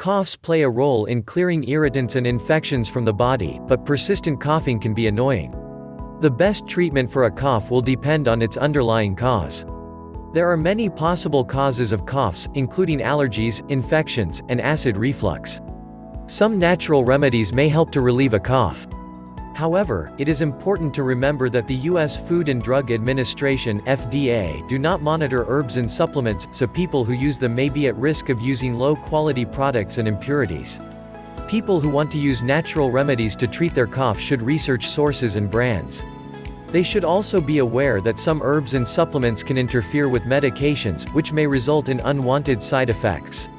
Coughs play a role in clearing irritants and infections from the body, but persistent coughing can be annoying. The best treatment for a cough will depend on its underlying cause. There are many possible causes of coughs, including allergies, infections, and acid reflux. Some natural remedies may help to relieve a cough. However, it is important to remember that the U.S. Food and Drug Administration (FDA) do not monitor herbs and supplements, so people who use them may be at risk of using low-quality products and impurities. People who want to use natural remedies to treat their cough should research sources and brands. They should also be aware that some herbs and supplements can interfere with medications, which may result in unwanted side effects.